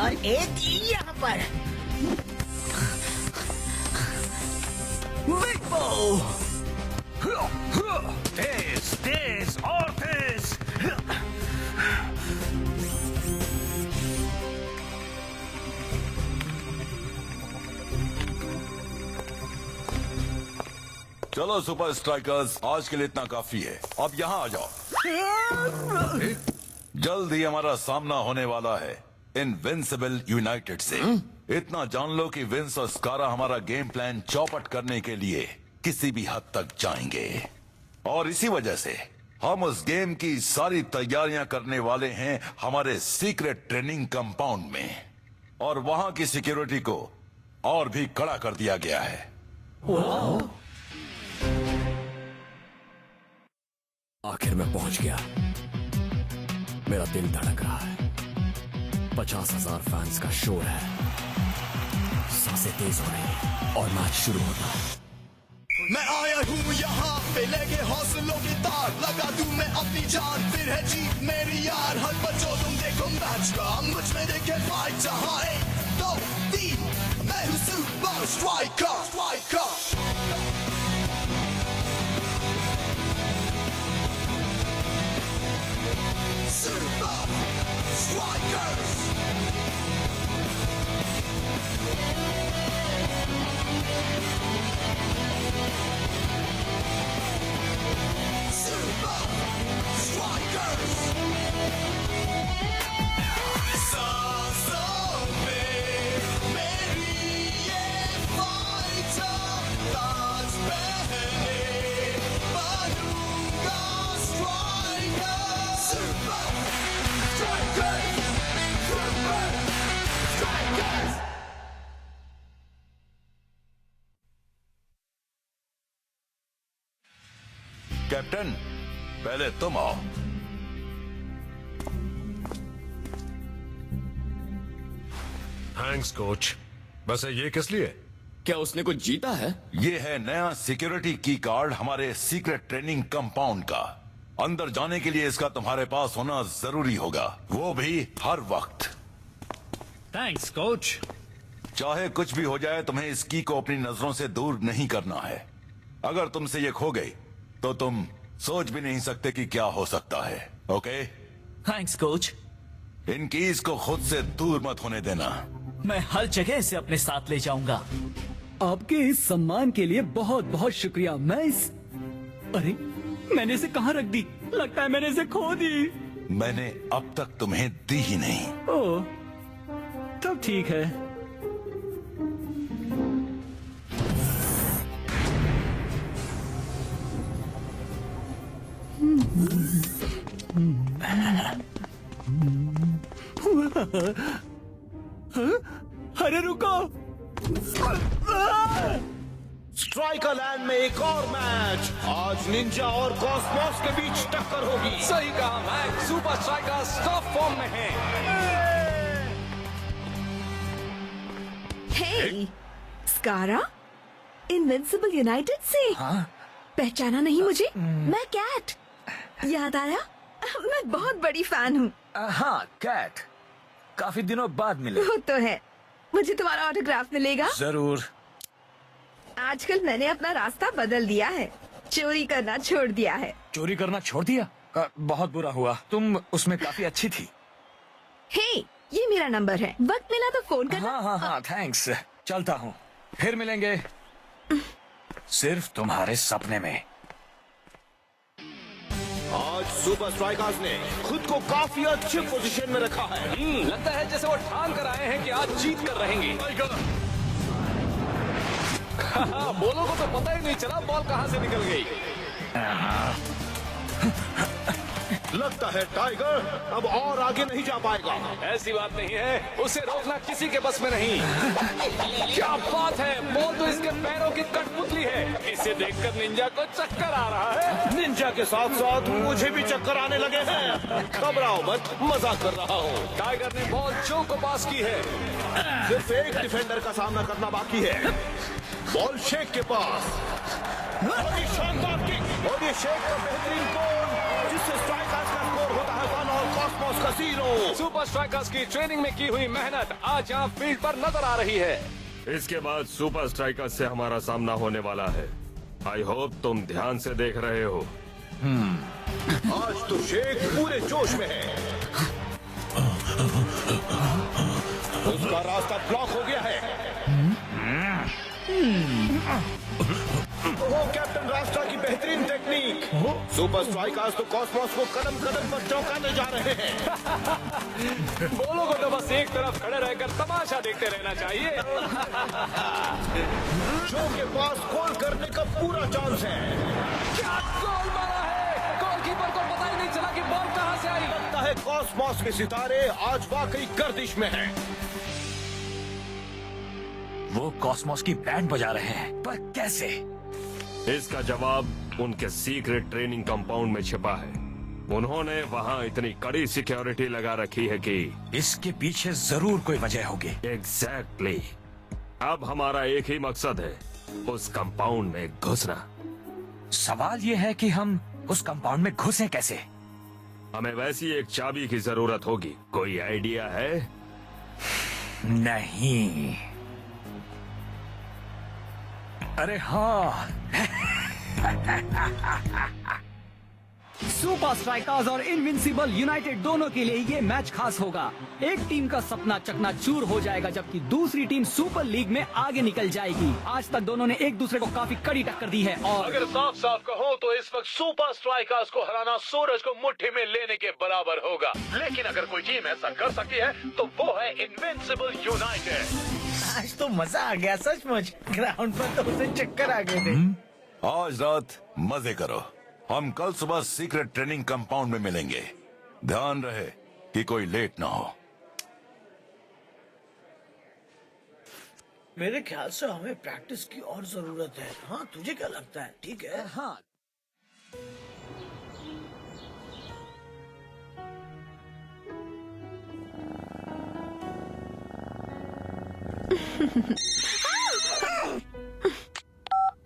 और एक यहाँ पर। बिग बो। तेज तेज और तेज। चलो सुपर स्ट्राइकर्स, आज के लिए इतना काफी है। अब यहाँ आ जाओ। जल्द ही हमारा सामना होने वाला है इनविंसिबल यूनाइटेड से। इतना जान लो कि विंस और स्कारा हमारा गेम प्लान चौपट करने के लिए किसी भी हद तक जाएंगे, और इसी वजह से हम उस गेम की सारी तैयारियां करने वाले हैं हमारे सीक्रेट ट्रेनिंग कंपाउंड में, और वहां की सिक्योरिटी को और भी कड़ा कर दिया गया है। आखिर मैं पहुंच गया। मेरा दिल धड़क रहा है। 50,000 फैंस का शोर है। सांसें तेज हो रही है और मैच शुरू होता है। मैं आया हूँ यहाँ पे लेके हौसलों की तार, लगा दूं मैं अपनी जान, फिर है जीत मेरी यार। हर बच्चों तुम देखो मैच का, मुझ में देखे फाइट। जहाँ 1, 2, 3 मैं हूँ super striker. Super Strikers! Super Strikers! सांसों में मेरी ये फाइटर, ताज पहने बनूंगा striker. Super Strikers! Super Strikers! Captain, पहले तुम आओ। Thanks coach. वैसे ये किस लिए? क्या उसने कुछ जीता है? ये है नया सिक्योरिटी की कार्ड हमारे सीक्रेट ट्रेनिंग कंपाउंड का। अंदर जाने के लिए इसका तुम्हारे पास होना जरूरी होगा, वो भी हर वक्त। Thanks coach. चाहे कुछ भी हो जाए, तुम्हें इस की को अपनी नजरों से दूर नहीं करना है। अगर तुमसे ये खो गई तो तुम सोच भी नहीं सकते कि क्या हो सकता है। ओके? Thanks coach. इन कीज को खुद से दूर मत होने देना। मैं हर जगह इसे अपने साथ ले जाऊंगा। आपके इस सम्मान के लिए बहुत बहुत शुक्रिया। मैं इस अरे मैंने इसे कहाँ रख दी? लगता है मैंने इसे खो दी। मैंने अब तक तुम्हें दी ही नहीं। ओह, तब ठीक है। अरे रुको! स्ट्राइकर लैंड में एक और मैच। आज निंजा और कॉस्मोस के बीच टक्कर होगी। सही कहा match. Super strikers top form में हैं। हे, स्कारा, इनविंसिबल यूनाइटेड से। हाँ? पहचाना नहीं मुझे? मैं कैट। याद आया? मैं बहुत बड़ी फैन हूँ। हाँ कैट, काफी दिनों बाद मिले। वो तो है। मुझे तुम्हारा ऑटोग्राफ मिलेगा? जरूर। आजकल मैंने अपना रास्ता बदल दिया है। चोरी करना छोड़ दिया है। चोरी करना छोड़ दिया? बहुत बुरा हुआ। तुम उसमें काफी अच्छी थी। हे, ये मेरा नंबर है। वक्त मिला तो फोन करना। हाँ हाँ हाँ, थैंक्स। चलता हूँ, फिर मिलेंगे। सिर्फ तुम्हारे सपने में। आज सुपर स्ट्राइकर्स ने खुद को काफी अच्छे पोजीशन में रखा है। लगता है जैसे वो ठान कर आए हैं कि आज जीत कर रहेंगे। बोलो को तो पता ही नहीं चला बॉल कहां से निकल गई। लगता है टाइगर अब और आगे नहीं जा पाएगा। ऐसी बात नहीं है, उसे रोकना किसी के बस में नहीं। क्या बात है, बॉल तो इसके पैरों की कठपुतली है। इसे देखकर निंजा को चक्कर आ रहा है। निंजा के साथ साथ मुझे भी चक्कर आने लगे हैं। घबराओ मत, मजाक कर रहा हूँ। टाइगर ने बॉल जो को पास की है। सिर्फ एक डिफेंडर का सामना करना बाकी है। बॉल शेख के पास। और ये शानदार किक और ये शेख का बेहतरीन गोल, जिससे स्ट्राइकर्स का स्कोर होता है 1 और कॉस्मोस कसीनो। सुपर स्ट्राइकर्स की ट्रेनिंग में की हुई मेहनत आज यहाँ फील्ड पर नजर आ रही है। इसके बाद सुपर स्ट्राइकर्स से हमारा सामना होने वाला है। आई होप तुम ध्यान से देख रहे हो। आज तो शेख पूरे जोश में है। उसका रास्ता ब्लॉक हो गया है। वो कैप्टन रास्ता की बेहतरीन टेक्निक। सुपर स्ट्राइकर्स तो कॉस्मोस को कदम कदम पर चौंकाने जा रहे हैं। बोलो को तो बस एक तरफ खड़े रहकर तमाशा देखते रहना चाहिए। जो के पास गोल करने का पूरा चांस है। क्या गोल मारा है! गोलकीपर को पता ही नहीं चला कि बॉल कहां से आई। लगता है कॉस्मोस के सितारे आज वाकई गर्दिश में हैं। वो कॉस्मोस की बैंड बजा रहे हैं, पर कैसे? इसका जवाब उनके सीक्रेट ट्रेनिंग कंपाउंड में छिपा है। उन्होंने वहाँ इतनी कड़ी सिक्योरिटी लगा रखी है कि इसके पीछे जरूर कोई वजह होगी। एग्जैक्टली। अब हमारा एक ही मकसद है, उस कंपाउंड में घुसना। सवाल ये है कि हम उस कंपाउंड में घुसें कैसे? हमें वैसी एक चाबी की जरूरत होगी। कोई आइडिया है? नहीं। अरे हाँ। सुपर स्ट्राइकर्स और इनविंसिबल यूनाइटेड दोनों के लिए ये मैच खास होगा। एक टीम का सपना चकनाचूर हो जाएगा, जबकि दूसरी टीम सुपर लीग में आगे निकल जाएगी। आज तक दोनों ने एक दूसरे को काफी कड़ी टक्कर दी है और अगर साफ साफ कहो तो इस वक्त सुपर स्ट्राइकर्स को हराना सूरज को मुट्ठी में लेने के बराबर होगा। लेकिन अगर कोई टीम ऐसा कर सकी है तो वो है इनविंसिबल यूनाइटेड। आज तो मजा आ गया सचमुच। ग्राउंड पर तो उसे चक्कर आ गए थे। आज रात मजे करो। हम कल सुबह सीक्रेट ट्रेनिंग कंपाउंड में मिलेंगे। ध्यान रहे कि कोई लेट ना हो। मेरे ख्याल से हमें प्रैक्टिस की और जरूरत है। हाँ, तुझे क्या लगता है? ठीक है। हाँ।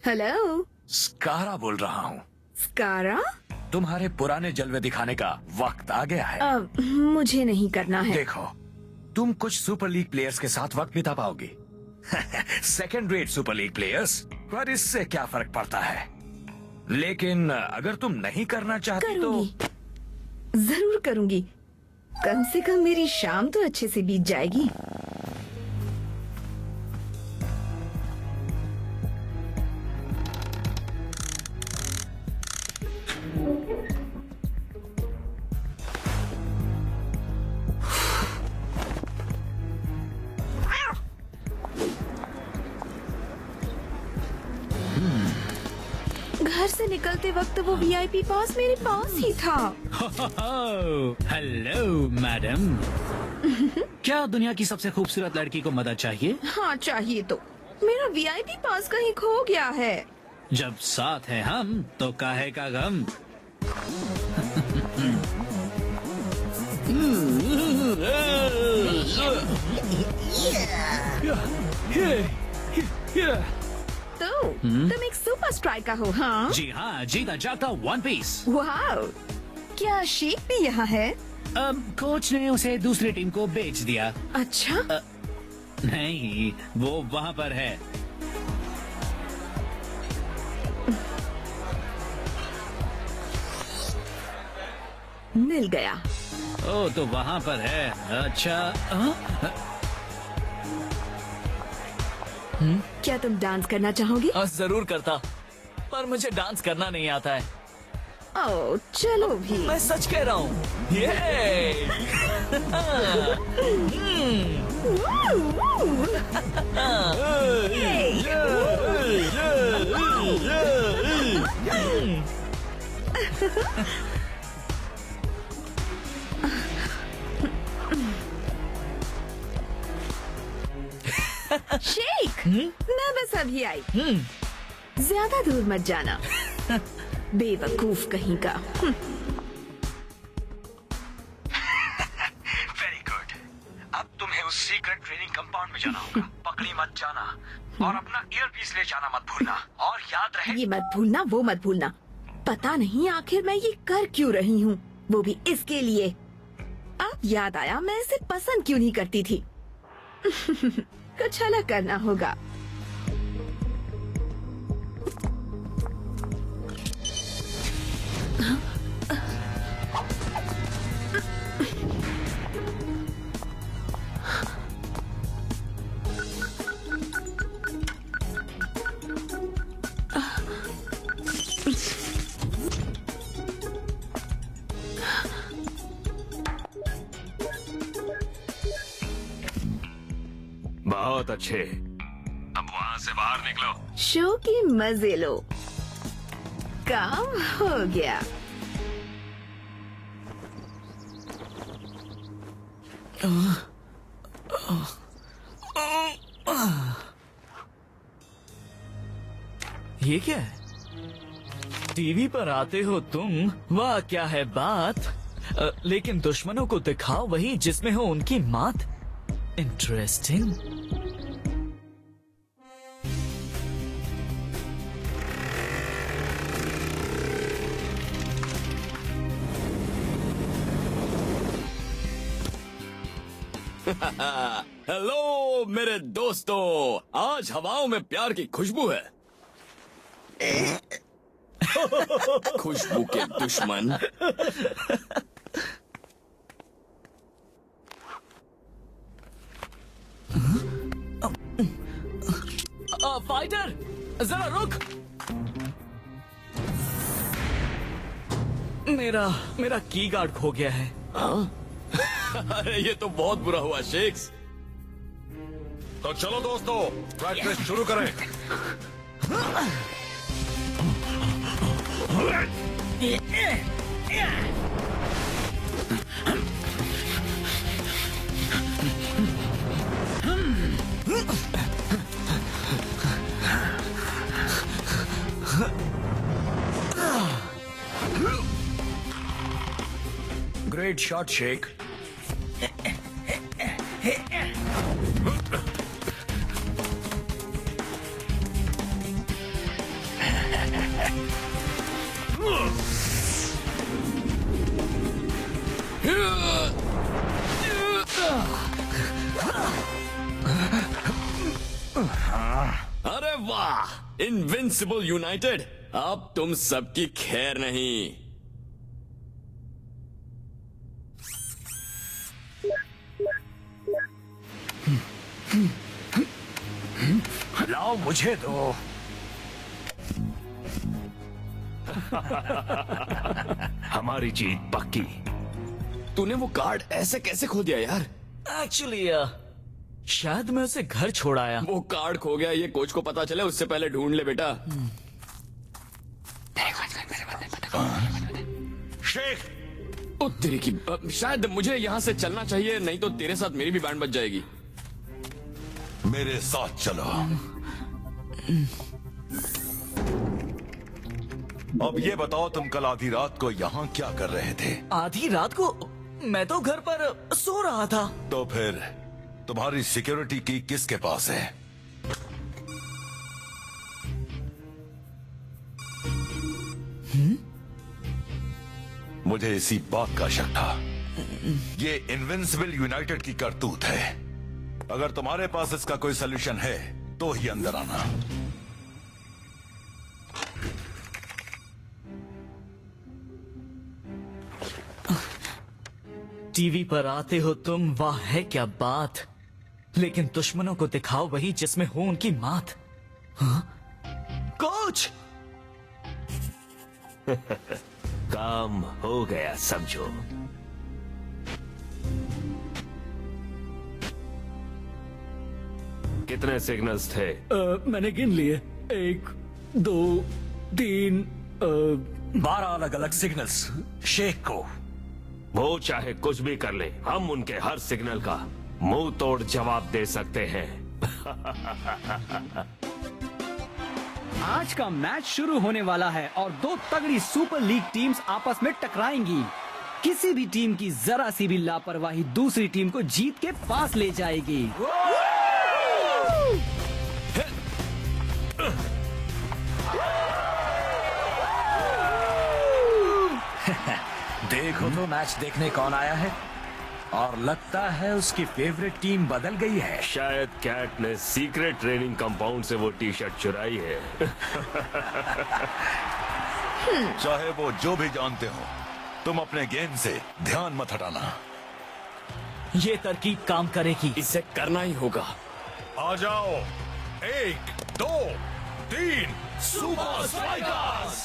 हेलो, स्कारा बोल रहा हूँ। स्कारा? तुम्हारे पुराने जलवे दिखाने का वक्त आ गया है। मुझे नहीं करना है। देखो, तुम कुछ सुपर लीग प्लेयर्स के साथ वक्त बिता पाओगे। Second rate super league players, पर इससे क्या फर्क पड़ता है? लेकिन अगर तुम नहीं करना चाहती तो जरूर करूंगी। कम से कम मेरी शाम तो अच्छे से बीत जाएगी। घर से निकलते वक्त वो वीआईपी पास मेरे पास ही था। Hello madam. क्या दुनिया की सबसे खूबसूरत लड़की को मदद चाहिए? हाँ, चाहिए तो। मेरा वीआईपी पास कहीं खो गया है। जब साथ हैं हम तो काहे का गम। तो तुम एक सुपर स्ट्राइकर हो? हाँ जी हाँ, जीता जागता वन पीस। वाह, क्या शेख भी यहाँ है? कोच ने उसे दूसरी टीम को बेच दिया। अच्छा। नहीं, वो वहाँ पर है। मिल गया। ओ, तो वहाँ पर है। अच्छा। क्या तुम डांस करना चाहोगे? जरूर करता, पर मुझे डांस करना नहीं आता है। ओह, चलो भी। मैं सच कह रहा हूँ। शेख, मैं बस अभी आई। ज्यादा दूर मत जाना, बेवकूफ कहीं का। Very good. अब तुम्हें उस सीक्रेट ट्रेनिंग कंपाउंड में जाना होगा। पकड़ी मत जाना और अपना ईयरपीस ले जाना मत भूलना। और याद रहे, ये मत भूलना, वो मत भूलना। पता नहीं आखिर मैं ये कर क्यों रही हूँ, वो भी इसके लिए। अब याद आया मैं इसे पसंद क्यों नहीं करती थी। कुछ अलग करना होगा। बहुत अच्छे, अब वहाँ से बाहर निकलो। शो की मजे लो, काम हो गया। ये क्या है? टीवी पर आते हो तुम, वाह क्या है बात। लेकिन दुश्मनों को दिखाओ वही जिसमें हो उनकी मात। इंटरेस्टिंग। हेलो मेरे दोस्तों, आज हवाओं में प्यार की खुशबू है। खुशबू के दुश्मन। फाइटर जरा रुक। मेरा की गार्ड खो गया है। अरे ये तो बहुत बुरा हुआ शेक्स। तो चलो दोस्तों, प्रैक्टिस शुरू करें। Great shot shake. अरे वाह, इनविंसिबल यूनाइटेड, अब तुम सबकी खैर नहीं। लाओ मुझे दो। हमारी जीत पक्की। तूने वो कार्ड ऐसे कैसे खो दिया यार? एक्चुअली शायद मैं उसे घर छोड़ आया। वो कार्ड खो गया, ये कोच को पता चले उससे पहले ढूंढ ले बेटा। शेख, ओ तेरी की, शायद मुझे यहाँ से चलना चाहिए, नहीं तो तेरे साथ मेरी भी बैंड बज जाएगी। मेरे साथ चलो। अब ये बताओ, तुम कल आधी रात को यहाँ क्या कर रहे थे? आधी रात को? मैं तो घर पर सो रहा था। तो फिर तुम्हारी सिक्योरिटी की किसके पास है? मुझे इसी बात का शक था। ये इनविंसिबल यूनाइटेड की करतूत है। अगर तुम्हारे पास इसका कोई सलूशन है तो ही अंदर आना। टीवी पर आते हो तुम, वाह है क्या बात। लेकिन दुश्मनों को दिखाओ वही जिसमें हो उनकी मात। हाँ? कोच! काम हो गया समझो। कितने सिग्नल्स थे? मैंने गिन लिए। 1, 2, 3, 12 अलग अलग सिग्नल्स शेख को। वो चाहे कुछ भी कर ले, हम उनके हर सिग्नल का मुंह तोड़ जवाब दे सकते हैं। आज का मैच शुरू होने वाला है और 2 तगड़ी सुपर लीग टीम्स आपस में टकराएंगी। किसी भी टीम की जरा सी भी लापरवाही दूसरी टीम को जीत के पास ले जाएगी। देखो तो मैच देखने कौन आया है। और लगता है उसकी फेवरेट टीम बदल गई है। शायद कैट ने सीक्रेट ट्रेनिंग कंपाउंड से वो टी शर्ट चुराई है। चाहे वो जो भी जानते हो, तुम अपने गेम से ध्यान मत हटाना। ये तरकीब काम करेगी। इसे करना ही होगा। आ जाओ, 1 2 3 सुपर स्ट्राइकर्स।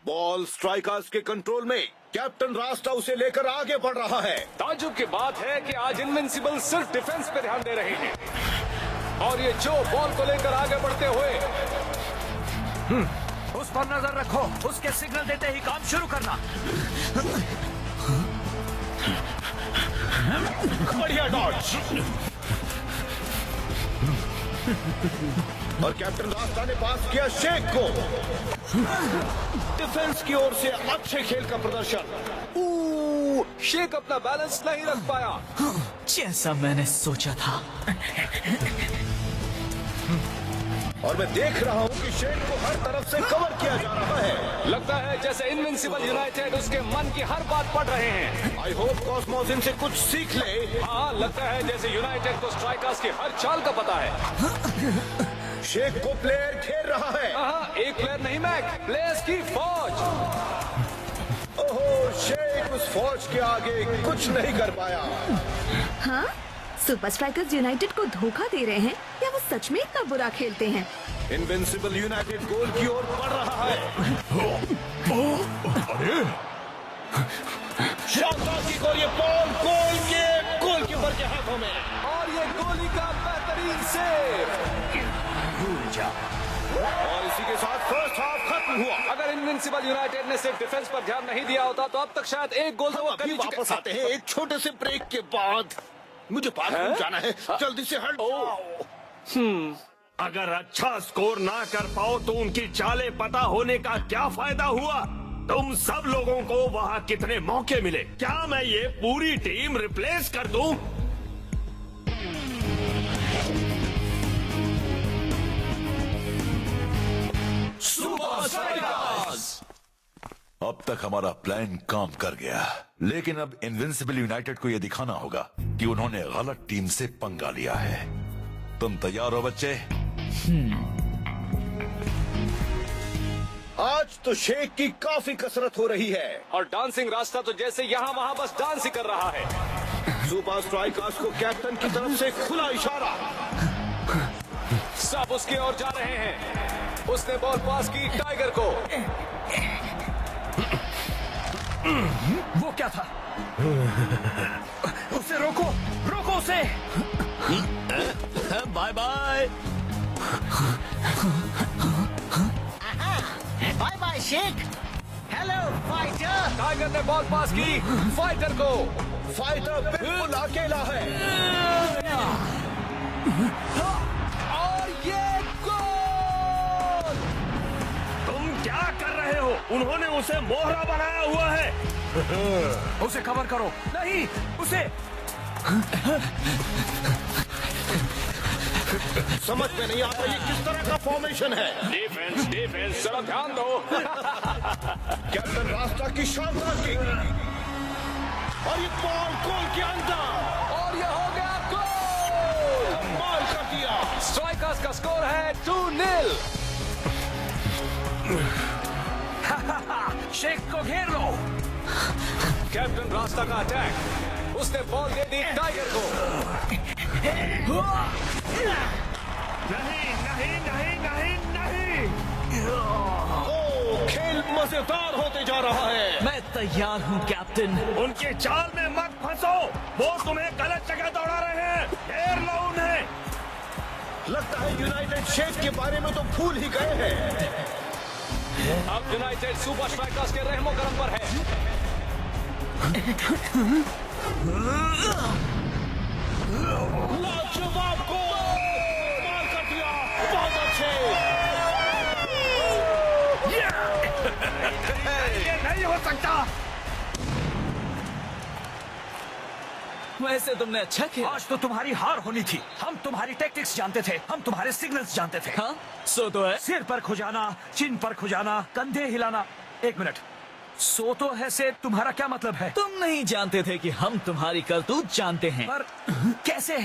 बॉल स्ट्राइकर्स के कंट्रोल में। कैप्टन रास्ता उसे लेकर आगे बढ़ रहा है। ताज्जुब की बात है कि आज इनविंसिबल सिर्फ डिफेंस पे ध्यान दे रहे हैं और ये जो बॉल को लेकर आगे बढ़ते हुए उस पर नजर रखो, उसके सिग्नल देते ही काम शुरू करना। बढ़िया डॉज। और कैप्टन रास्ता ने पास किया शेख को। डिफेंस की ओर से अच्छे खेल का प्रदर्शन। शेख अपना बैलेंस नहीं रख पाया। जैसा मैंने सोचा था। और मैं देख रहा हूँ कि शेख को हर तरफ से कवर किया जा रहा है। लगता है जैसे इनविंसिबल यूनाइटेड उसके मन की हर बात पढ़ रहे हैं। आई होप कॉस्मोस इनसे कुछ सीख ले। हाँ, लगता है जैसे यूनाइटेड को स्ट्राइकर्स की हर चाल का पता है। शेख को प्लेयर घेर रहा है। हाँ, एक प्लेयर नहीं मैक, प्लेयर्स की फौज। ओहो, शेख उस फौज के आगे कुछ नहीं कर पाया। हाँ, सुपर स्ट्राइकर्स यूनाइटेड को धोखा दे रहे हैं या वो सच में इतना बुरा खेलते हैं? इनविंसिबल यूनाइटेड गोल की ओर बढ़ रहा है। अरे शानदार किक और ये बॉल गोलकीपर के हाथों में। और ये गोली का बेहतरीन सेव। और इसी के साथ फर्स्ट हाफ खत्म हुआ। अगर इनविंसिबल यूनाइटेड ने सिर्फ डिफेंस पर ध्यान नहीं दिया होता तो अब तक शायद एक गोल तो वो कर अभी ही चुके। वापस आते हैं एक छोटे से ब्रेक के बाद। मुझे बाथरूम जाना है, जल्दी से हट जाओ। अगर अच्छा स्कोर ना कर पाओ तो उनकी चालें पता होने का क्या फायदा हुआ? तुम सब लोगों को वहाँ कितने मौके मिले? क्या मैं ये पूरी टीम रिप्लेस कर दूं? Super strikers. अब तक हमारा प्लान काम कर गया, लेकिन अब इनविंसिबल यूनाइटेड को यह दिखाना होगा कि उन्होंने गलत टीम से पंगा लिया है। तुम तैयार हो बच्चे? आज तो शेख की काफी कसरत हो रही है। और डांसिंग रास्ता तो जैसे यहाँ वहाँ बस डांस ही कर रहा है। सुपर स्ट्राइकर्स को कैप्टन की तरफ से खुला इशारा। सब उसकी ओर जा रहे हैं। उसने बॉल पास की टाइगर को। वो क्या था? उसे रोको, रोको उसे। Bye bye. Bye bye Sheikh. Hello fighter. Tiger ने बॉल पास की फाइटर को। फाइटर बिल्कुल अकेला है। और ये गोल। तुम क्या कर रहे हो? उन्होंने उसे मोहरा बनाया हुआ है। उसे कवर करो। नहीं, उसे। समझ में नहीं आता ये किस तरह का फॉर्मेशन है। डिफेंस डिफेंस, जरा ध्यान दो। कैप्टन रास्ता की शानदार किक। और ये बॉल गोल के अंदर। और ये हो गया गोल। कमाल कर दिया। स्ट्राइकर्स का स्कोर है 2-0। शेख को घेर लो। कैप्टन रास्ता का अटैक। उसने बॉल दे दी टाइगर को। नहीं नहीं नहीं नहीं नहीं। ओ, खेल मजेदार होते जा रहा है। मैं तैयार हूँ कैप्टन। उनकी चाल में मत फंसो। वो तुम्हें गलत जगह दौड़ा रहे हैं। घेर लो उन्हें। लगता है यूनाइटेड शेख के बारे में तो भूल ही गए हैं। अब यूनाइटेड सुपर स्ट्राइकर्स के रहमो करम पर है। लाजवाब गोल। कमाल कर दिया। बहुत अच्छे। ये नहीं हो सकता। वैसे तुमने अच्छा किया। आज तो तुम्हारी हार होनी थी। हम तुम्हारी टैक्टिक्स जानते थे, हम तुम्हारे सिग्नल्स जानते थे। हाँ, सो तो है। सिर पर खुजाना, चिन पर खुजाना, कंधे हिलाना। 1 मिनट, सो तो है से तुम्हारा क्या मतलब है? तुम नहीं जानते थे कि हम तुम्हारी करतूत जानते हैं। पर कैसे?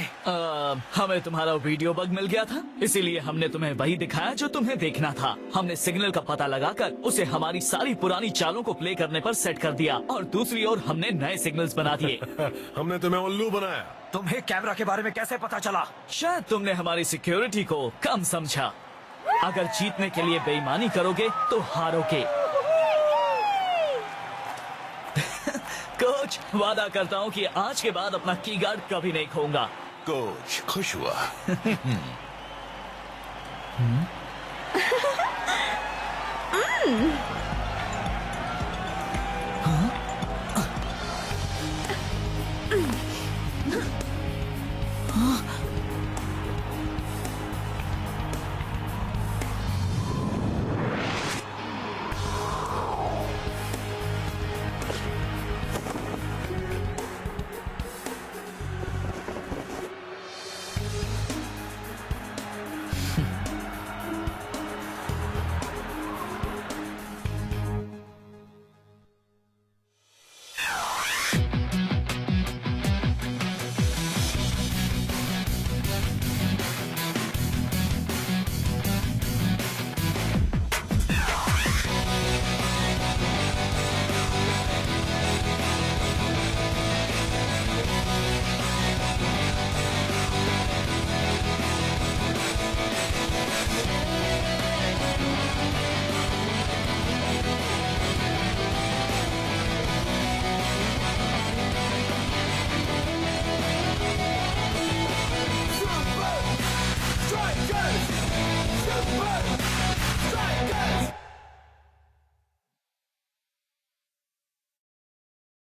हमें तुम्हारा वीडियो बग मिल गया था, इसीलिए हमने तुम्हें वही दिखाया जो तुम्हें देखना था। हमने सिग्नल का पता लगाकर उसे हमारी सारी पुरानी चालों को प्ले करने पर सेट कर दिया और दूसरी ओर हमने नए सिग्नल्स बना दिए। हमने तुम्हें उल्लू बनाया। तुम्हें कैमरा के बारे में कैसे पता चला? शायद तुमने हमारी सिक्योरिटी को कम समझा। अगर जीतने के लिए बेईमानी करोगे तो हारोगे। कोच, वादा करता हूँ कि आज के बाद अपना की गार्ड कभी नहीं खोऊंगा। कोच खुश हुआ। Strikers! Super Strikers!